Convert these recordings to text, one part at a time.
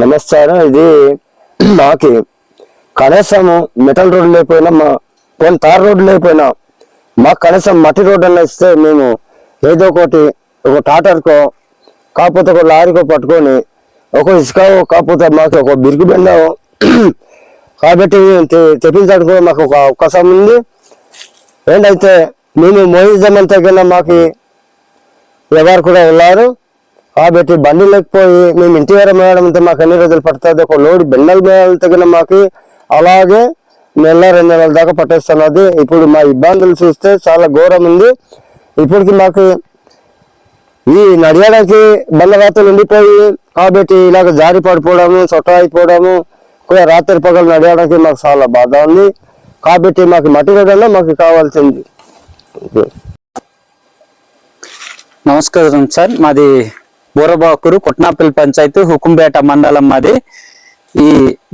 నమస్కారం. ఇది మాకి కనీసం మెటల్ రోడ్డు లేకపోయినా పోనీ తార్ రోడ్డు లేకపోయినా మాకు కనీసం మట్టి రోడ్డు అన్న ఇస్తే మేము ఏదో ఒకటి ఒక టాటర్కో కాకపోతే ఒక లారీకో పట్టుకొని ఒక ఇసుక కాకపోతే మాకు ఒక బిరుకు బెండ కాబట్టి తెప్పించడానికి కూడా మాకు ఒక అవకాశం ఉంది. ఏంటైతే మేము మోయిజం తగిన మాకు ఎవరు కూడా ఉన్నారు కాబట్టి బండి లేకపోయి మేము ఇంటి వరకు మేయడం అంటే మాకు ఎన్ని రోజులు పడుతుంది. ఒక లోడ్ బెండలు మేయాలి తగిన మాకు అలాగే నెల 2 నెలల దాకా పట్టేస్తున్నది. ఇప్పుడు మా ఇబ్బందులు చూస్తే చాలా ఘోరం ఉంది. ఇప్పటికి మాకు ఈ నడియడానికి బండరాత్రులు ఉండిపోయి కాబట్టి ఇలాగ జారి పడిపోవడము చొట్ట అయిపోవడము కూడా రాత్రి పగలు నడియడానికి మాకు చాలా బాధ ఉంది. కాబట్టి మాకు మట్టి రోడ్డు మాకు కావాల్సింది. నమస్కారం సార్, మాది బోరబాకూరు కొట్నాపల్లి పంచాయతీ హుకుంపేట మండలం. మాది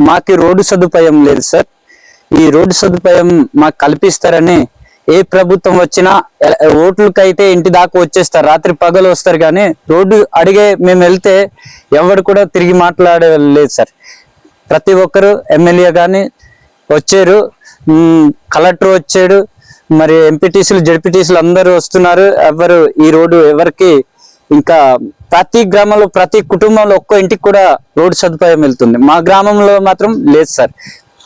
మాకు రోడ్డు సదుపాయం లేదు సార్. ఈ రోడ్డు సదుపాయం మాకు కల్పిస్తారని ఏ ప్రభుత్వం వచ్చినా ఓట్లకైతే ఇంటి దాకా వచ్చేస్తారు, రాత్రి పగలు వస్తారు. కానీ రోడ్డు అడిగే మేము వెళ్తే ఎవరు కూడా తిరిగి మాట్లాడలేదు సార్. ప్రతి ఒక్కరు ఎమ్మెల్యే కానీ వచ్చారు, కలెక్టర్ వచ్చాడు, మరి ఎంపీటీసీలు జడ్పీటీసీలు అందరూ వస్తున్నారు. ఎవరు ఈ రోడ్డు ఎవరికి ఇంకా ప్రతి గ్రామంలో ప్రతి కుటుంబంలో ఒక్కో ఇంటికి కూడా రోడ్డు సదుపాయం వెళ్తుంది. మా గ్రామంలో మాత్రం లేదు సార్.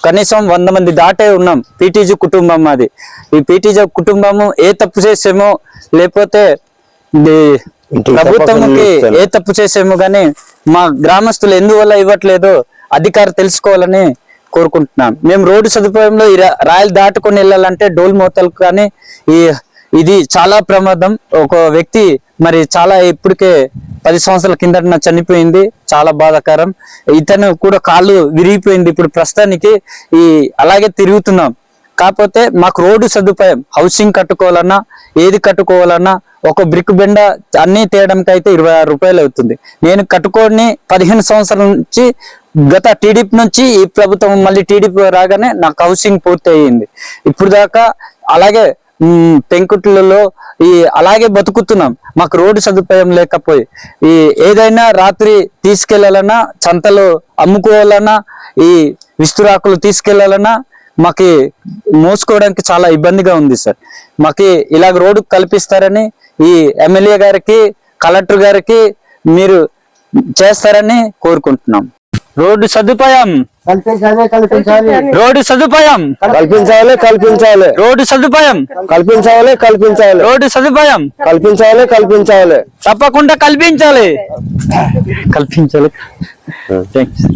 కనీసం 100 మంది దాటే ఉన్నాం. పీటీజీ కుటుంబం మాది. ఈ పీటీజీ కుటుంబము ఏ తప్పు చేసేమో లేకపోతే ప్రభుత్వంకి ఏ తప్పు చేసేమో కానీ మా గ్రామస్తులు ఎందువల్ల ఇవ్వట్లేదో అధికారి తెలుసుకోవాలని కోరుకుంటున్నాం. మేము రోడ్డు సదుపాయంలో రాయలు దాటుకొని వెళ్ళాలంటే డోల్ మోతలు కానీ ఇది చాలా ప్రమాదం. ఒక వ్యక్తి మరి చాలా ఇప్పటికే 10 సంవత్సరాల కిందట చనిపోయింది. చాలా బాధాకరం. ఇతను కూడా కాళ్ళు విరిగిపోయింది. ఇప్పుడు ప్రస్తుతానికి అలాగే తిరుగుతున్నాం. కాకపోతే మాకు రోడ్డు సదుపాయం హౌసింగ్ కట్టుకోవాలన్నా ఏది కట్టుకోవాలన్నా ఒక బ్రిక్ బెండ అన్ని తేయడానికి అయితే 26 రూపాయలు అవుతుంది. నేను కట్టుకొని 15 సంవత్సరాల నుంచి గత టీడీపీ నుంచి ఈ ప్రభుత్వం మళ్ళీ టీడీపీ రాగానే నాకు హౌసింగ్ పూర్తి అయ్యింది. ఇప్పుడు దాకా అలాగే పెంకుట్లలో అలాగే బతుకుతున్నాం. మాకు రోడ్డు సదుపాయం లేకపోయి ఏదైనా రాత్రి తీసుకెళ్లాలన్నా సంతలో అమ్ముకోవాలన్నా ఈ విస్తురాకులు తీసుకెళ్లాలన్నా మాకు మోసుకోవడానికి చాలా ఇబ్బందిగా ఉంది సార్. మాకు ఇలాగ రోడ్డు కల్పిస్తారని ఈ ఎమ్మెల్యే గారికి కలెక్టర్ గారికి మీరు చేస్తారని కోరుకుంటున్నాం. రోడ్డు సదుపాయం రోడ్డు సదుపాయం కల్పించాలి. రోడ్డు సదుపాయం కల్పించాలి. రోడ్డు సదుపాయం కల్పించాలి. తప్పకుండా కల్పించాలి. థాంక్స్.